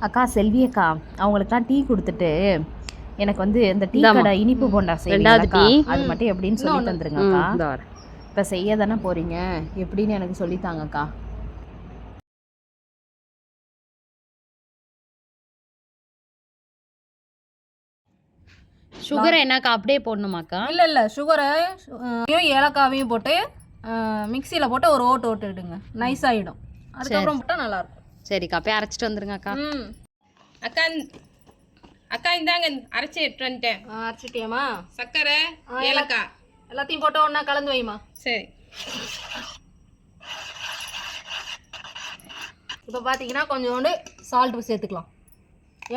அக்கா செல்வி அக்கா அவங்களுக்குலாம் டீ கொடுத்துட்டு எனக்கு வந்து இந்த டீ கடை இனிப்பு போண்டா செய்யறதுக்கா அது மட்டும் எப்படின்னு சொல்லி தந்துருங்க அக்கா. இப்போ செய்ய தானே போறீங்க, எப்படின்னு எனக்கு சொல்லித்தாங்கக்கா. சுகரை என்னக்கா அப்படியே போடணுமாக்கா? இல்லை சுகரை ஏலக்காவையும் போட்டு மிக்சியில் போட்டு ஒரு ஓட்டு ஓட்டுடுங்க, நைஸ் ஆகிடும். அதுக்கப்புறம் போட்டால் நல்லாயிருக்கும். சரிக்கா, போய் அரைச்சிட்டு வந்துருங்க அக்கா. அக்கா அக்கா இந்தாங்க அரைச்சி எடுத்து வந்துட்டேன். அரைச்சிட்டியாம்மா? சர்க்கரை ஏலக்காய் எல்லாத்தையும் போட்டு ஒன்றா கலந்து வைமா. சரி. இப்போ பார்த்தீங்கன்னா கொஞ்சோண்டு சால்ட்டு சேர்த்துக்கலாம்.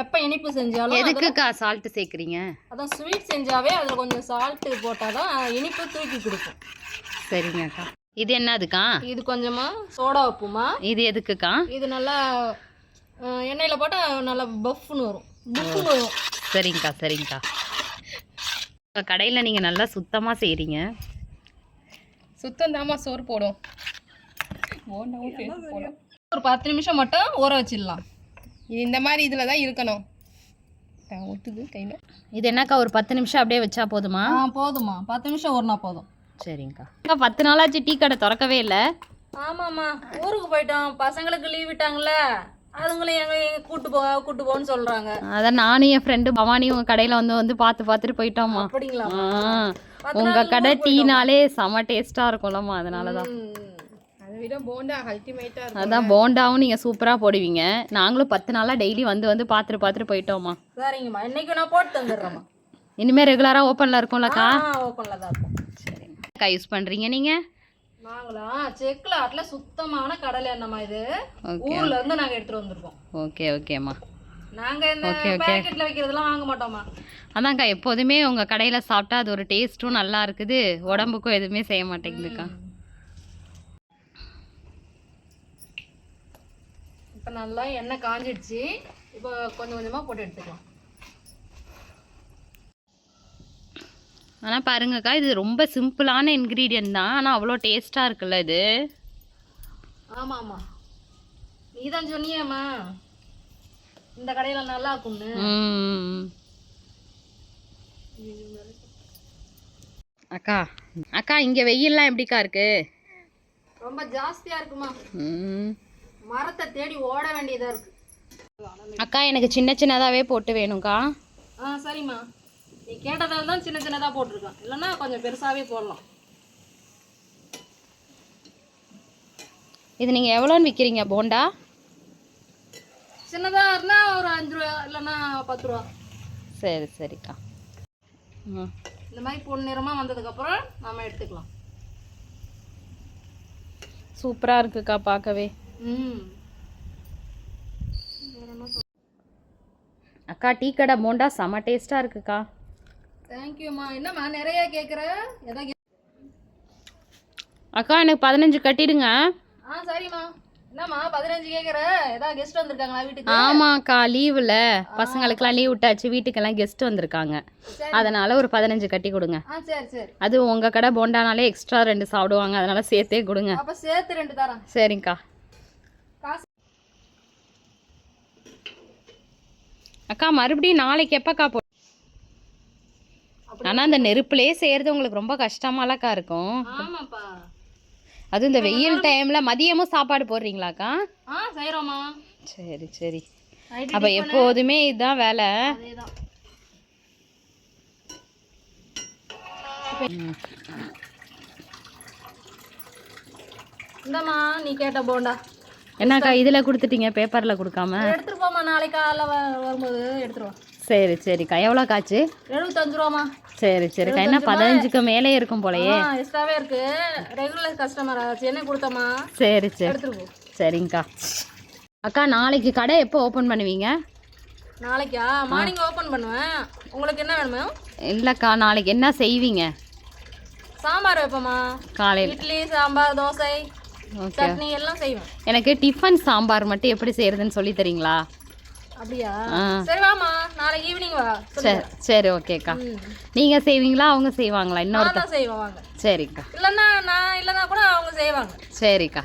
எப்போ இனிப்பு செஞ்சாலும் எதுக்குக்கா சால்ட்டு சேர்க்குறீங்க? அதான் ஸ்வீட் செஞ்சாவே அதில் கொஞ்சம் சால்ட்டு போட்டால் தான் இனிப்பு தூக்கி கொடுக்கும். சரிங்க அக்கா. இது என்னதுக்கா? இது கொஞ்சமா சோடா உப்புமா. இது எதுக்குக்கா? இது நல்லா எண்ணெயில் போட்டால் நல்லா பஃப்னு வரும், புஃப்னு வரும். சரிங்கக்கா சரிங்கக்கா. கடையில் நீங்கள் நல்லா சுத்தமாக செய்கிறீங்க. சுத்தம் தாமா சோறு போடும். ஒரு 10 நிமிஷம் மட்டும் ஊற வச்சிடலாம். இது இந்த மாதிரி இதில் தான் இருக்கணும். ஒட்டுது கையில். இது என்னக்கா ஒரு 10 நிமிஷம் அப்படியே வச்சா போதுமா? போதுமா, 10 நிமிஷம் ஊறினா போதும். சரிங்கக்கா. 10 நாளாச்சு டீ கடை திறக்கவே இல்லை. ஆமாம்மா, ஊருக்கு போயிட்டோம், பசங்களுக்கு லீவ் விட்டாங்கல்ல, அதுங்களும் எங்க கூட்டு போன்னு சொல்றாங்க. அதான் நானும் என் ஃப்ரெண்டு பவானியும் உங்கள் கடையில் வந்து பார்த்துட்டு போயிட்டோம்மா. அப்படிங்களா? உங்கள் கடை டீனாலே செம டேஸ்ட்டாக இருக்கும்லம்மா, அதனால தான். அதை விட போண்டா அல்டிமேட்டாக இருக்கும். அதான் போண்டாவும் நீங்கள் சூப்பராக போடுவீங்க. நாங்களும் 10 நாளாக டெய்லி வந்து பார்த்துட்டு போயிட்டோம்மா. சரிங்கம்மா, இன்னைக்கு நான் போட்டு தந்துடுறேம்மா. இனிமேல் ரெகுலராக ஓப்பனில் இருக்கும்லக்கா? ஓப்பனில் தான் இருக்கும். சரிங்கக்கா. யூஸ் பண்ணுறீங்க நீங்கள்? நாங்களா செக்கில் ஆட்டில் சுத்தமான கடலை எண்ணெய்மா, இது ஊர்ல இருந்து நாங்கள் எடுத்துகிட்டு வந்திருக்கோம். ஓகேம்மா. நாங்கள் இந்த பேக்கெட்டில் வைக்கிறதுலாம் வாங்க மாட்டோம்மா. அதான்க்கா, எப்போதுமே உங்கள் கடையில் சாப்பிட்டா அது ஒரு டேஸ்ட்டும் நல்லா இருக்குது, உடம்புக்கும் எதுவுமே செய்ய மாட்டேங்குதுக்கா. இப்போ நல்லா எண்ணெய் காஞ்சிடுச்சு. இப்போ கொஞ்சம் கொஞ்சமாக போட்டு எடுத்துக்கலாம். ஆனால் பாருங்கக்கா, இது ரொம்ப சிம்பிளான இன்க்ரீடியன்ட் தான், ஆனால் அவ்வளோ டேஸ்ட்டாக இருக்குல்ல இது. ஆமாம்மா, நீ தான் சொன்னியேம்மா இந்த கடையில் நல்லா இருக்கும்னு. அக்கா இங்கே வெயில்லாம் எப்படிக்கா இருக்கு? ரொம்ப ஜாஸ்தியாக இருக்குமா, மரத்தை தேடி ஓட வேண்டியதாக இருக்கு. அக்கா எனக்கு சின்னதாகவே போட்டு வேணும்க்கா. சரிம்மா, நீ கேட்டதால் தான் சின்னதாக போட்டிருக்கான், இல்லைன்னா கொஞ்சம் பெருசாகவே போடலாம். இது நீங்கள் எவ்வளோன்னு விற்கிறீங்க போண்டா? சின்னதாக இருந்தால் ஒரு 5 ரூபா, இல்லைன்னா 10 ரூபா. சரிக்கா. இந்த மாதிரி பொன்னிறமாக வந்ததுக்கப்புறம் நம்ம எடுத்துக்கலாம். சூப்பராக இருக்குக்கா பார்க்கவே. அக்கா டீ கடை போண்டா செம டேஸ்ட்டாக இருக்குக்கா. தேங்க்யூம்மா. என்னம்மா நிறைய கேட்குற? அக்கா எனக்கு 15 கட்டிடுங்க. சரிம்மா. என்னம்மா 15 கேட்குற? ஏதாவது கெஸ்ட் வந்திருக்காங்களா வீட்டுக்கு? ஆமாக்கா, லீவில் பசங்களுக்கெல்லாம் லீவ் விட்டாச்சு, வீட்டுக்கெல்லாம் கெஸ்ட் வந்திருக்காங்க, அதனால் ஒரு 15 கட்டி கொடுங்க. சரி. அது உங்கள் கடை போண்டானாலே எக்ஸ்ட்ரா 2 சாப்பிடுவாங்க, அதனால் சேர்த்தே கொடுங்க. அப்போ சேர்த்து 2 தரேன். சரிங்கக்கா. அக்கா மறுபடியும் நாளைக்கு எப்போக்கா போ? ஆனால் அந்த நெருப்புலேயே செய்கிறது உங்களுக்கு ரொம்ப கஷ்டமாலக்கா இருக்கும். ஆமாப்பா, அதுவும் இந்த வெயில் டைமில். மதியமும் சாப்பாடு போடுறீங்களாக்கா? செய்கிறோம்மா. சரி. அப்போ எப்போதுமே இதுதான் வேலை. இந்தம்மா நீ கேட்ட போண்டா. என்னக்கா இதில் கொடுத்துட்டீங்க, பேப்பரில் கொடுக்காம? எடுத்துட்டு போமா, நாளைக்கு காலைல வரும்போது எடுத்துருவோம். சரிக்கா. எவ்வளோ காய்ச்சி? 75 ரூபாம்மா. சரிக்கா. என்ன 15க்கு மேலே இருக்கும் போலயே? எக்ஸ்ட்ராவே இருக்கு, ரெகுலர் கஸ்டமர் ஆச்சு, என்ன கொடுத்தம்மா. சரி எடுத்துட்டு போ. சரிங்கக்கா. அக்கா நாளைக்கு கடை எப்போ ஓப்பன் பண்ணுவீங்க? நாளைக்கா மார்னிங் ஓப்பன் பண்ணுவேன். உங்களுக்கு என்ன வேணுமா? இல்லைக்கா, நாளைக்கு என்ன செய்வீங்க? சாம்பார் வைப்போம்மா. காலையில் இட்லி, சாம்பார், தோசை, சட்னி எல்லாம் செய்வேன். எனக்கு டிஃபன் சாம்பார் மட்டும் எப்படி செய்யறதுன்னு சொல்லி தரீங்களா? அப்படியா? சரி வாமா, நாளைக்கு ஈவினிங் வா. சரி ஓகேக்கா. நீங்க செய்வீங்களா அவங்க செய்வாங்களா? இன்னொருத்தர் செய்வாங்க. சரிக்கா. இல்லைன்னா நான் இல்லைன்னா கூட அவங்க செய்வாங்க. சரிக்கா.